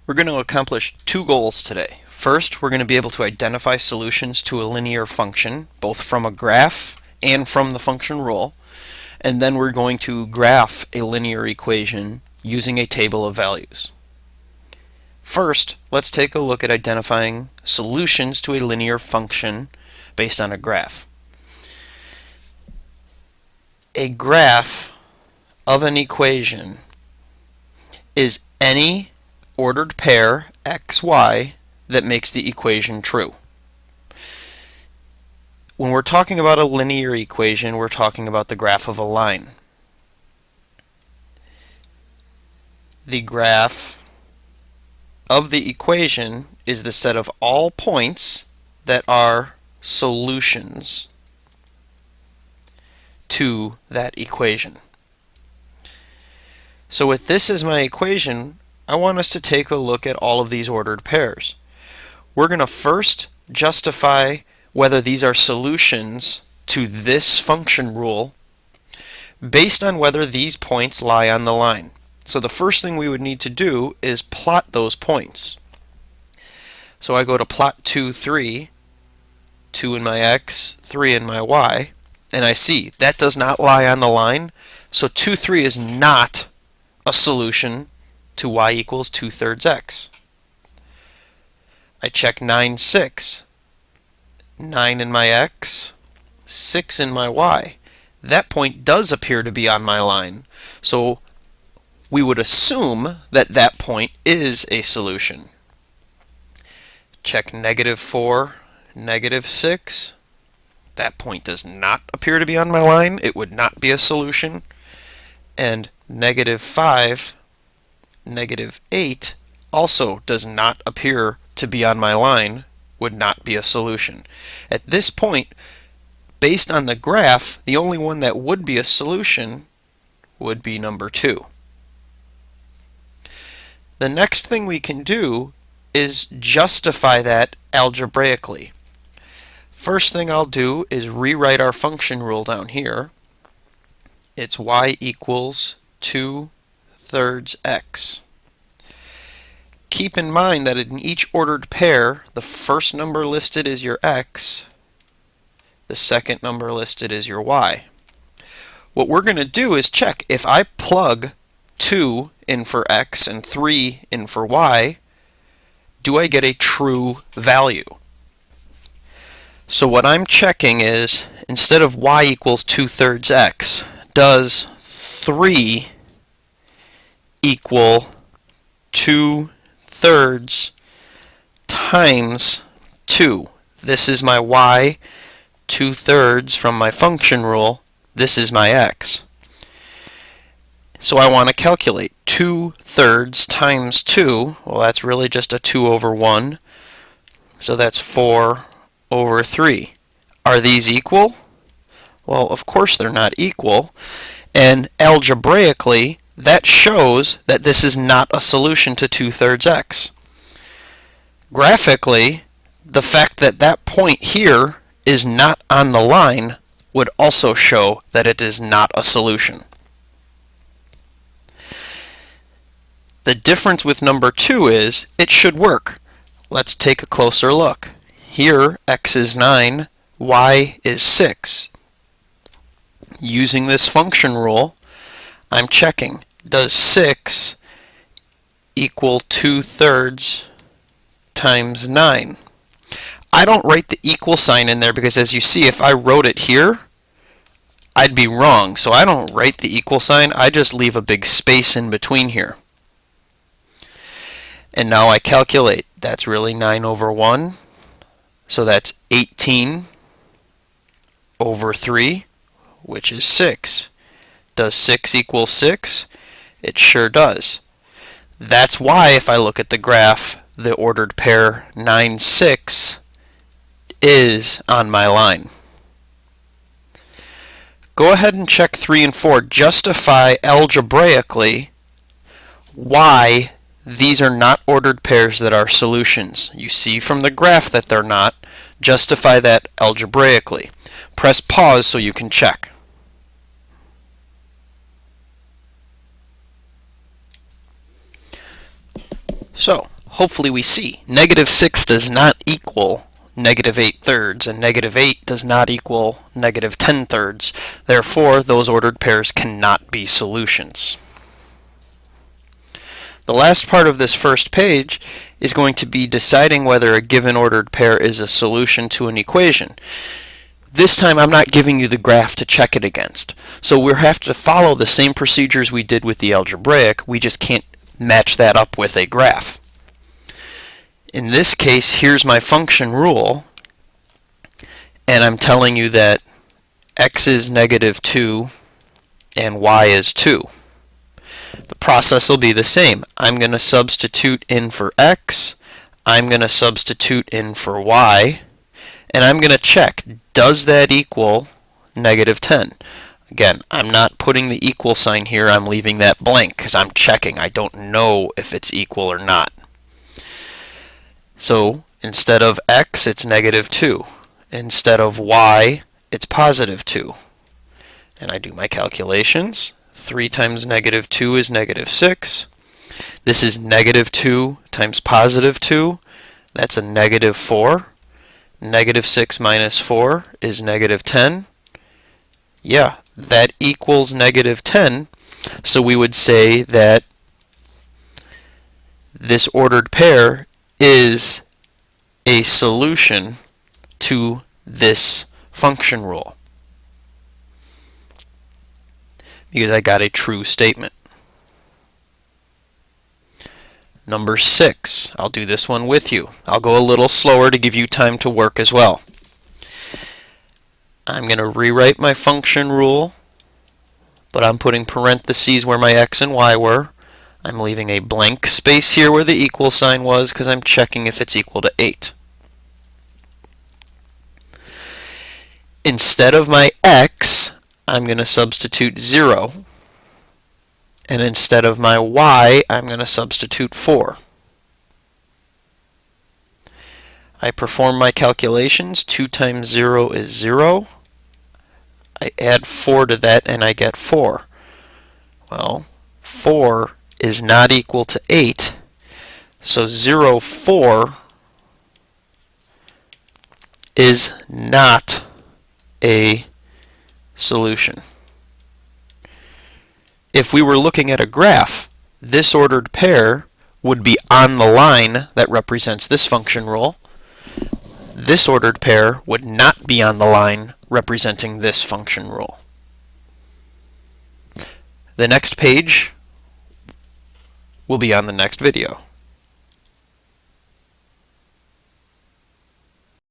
We're going to accomplish two goals today. First, we're going to be able to identify solutions to a linear function, both from a graph and from the function rule. And then we're going to graph a linear equation using a table of values. First, let's take a look at identifying solutions to a linear function based on a graph. A graph of an equation is any ordered pair x, y that makes the equation true. When we're talking about a linear equation, we're talking about the graph of a line. The graph of the equation is the set of all points that are solutions to that equation. So with this as my equation, I want us to take a look at all of these ordered pairs. We're going to first justify whether these are solutions to this function rule based on whether these points lie on the line. So the first thing we would need to do is plot those points. So I go to plot 2, 3, 2 in my x, 3 in my y, and I see that does not lie on the line, so 2, 3 is not a solution to y equals 2/3 x. I check 9, 6. 9 in my x, 6 in my y. That point does appear to be on my line, so we would assume that that point is a solution. Check -4, -6. That point does not appear to be on my line. It would not be a solution. And -5, -8 also does not appear to be on my line, would not be a solution. At this point, based on the graph, the only one that would be a solution would be number 2. The next thing we can do is justify that algebraically. First thing I'll do is rewrite our function rule down here. It's y equals 2/3 x. Keep in mind that in each ordered pair, the first number listed is your x, the second number listed is your y. What we're going to do is check if I plug 2 in for x and 3 in for y, do I get a true value? So what I'm checking is, instead of y equals 2/3 x, does 3 equal 2/3 times 2? This is my y, 2/3 from my function rule. This is my x. So I want to calculate 2/3 times 2. Well, that's really just a 2/1. So that's 4/3. Are these equal? Well, of course they're not equal. And algebraically, that shows that this is not a solution to 2/3 x. Graphically, the fact that that point here is not on the line would also show that it is not a solution. The difference with number 2 is it should work. Let's take a closer look. Here, x is 9, y is 6. Using this function rule, I'm checking, does 6 equal 2/3 times 9? I don't write the equal sign in there because, as you see, if I wrote it here, I'd be wrong. So I don't write the equal sign, I just leave a big space in between here. And now I calculate, that's really 9/1, so that's 18/3, which is 6. Does 6 equal 6? It sure does. That's why if I look at the graph, the ordered pair 9, 6 is on my line. Go ahead and check 3 and 4. Justify algebraically why these are not ordered pairs that are solutions. You see from the graph that they're not. Justify that algebraically. Press pause so you can check. So, hopefully we see negative 6 does not equal negative 8/3, and negative 8 does not equal negative 10/3. Therefore, those ordered pairs cannot be solutions. The last part of this first page is going to be deciding whether a given ordered pair is a solution to an equation. This time I'm not giving you the graph to check it against. So we'll have to follow the same procedures we did with the algebraic, we just can't match that up with a graph. In this case, here's my function rule, and I'm telling you that x is negative 2 and y is 2. The process will be the same. I'm going to substitute in for x, I'm going to substitute in for y, and I'm going to check, does that equal negative 10? Again, I'm not putting the equal sign here, I'm leaving that blank because I'm checking. I don't know if it's equal or not. So instead of x, it's negative 2. Instead of y, it's positive 2. And I do my calculations. 3 times negative 2 is negative 6. This is negative 2 times positive 2. That's a negative 4. Negative 6 minus 4 is negative 10. Yeah, that equals negative 10. So we would say that this ordered pair is a solution to this function rule, because I got a true statement. Number 6, I'll do this one with you. I'll go a little slower to give you time to work as well. I'm going to rewrite my function rule, but I'm putting parentheses where my x and y were. I'm leaving a blank space here where the equal sign was because I'm checking if it's equal to 8. Instead of my x, I'm going to substitute 0. And instead of my y, I'm going to substitute 4. I perform my calculations. 2 times 0 is 0. I add 4 to that and I get 4. Well, 4 is not equal to 8, so 0, 4 is not a solution. If we were looking at a graph, this ordered pair would be on the line that represents this function rule. This ordered pair would not be on the line representing this function rule. The next page will be on the next video.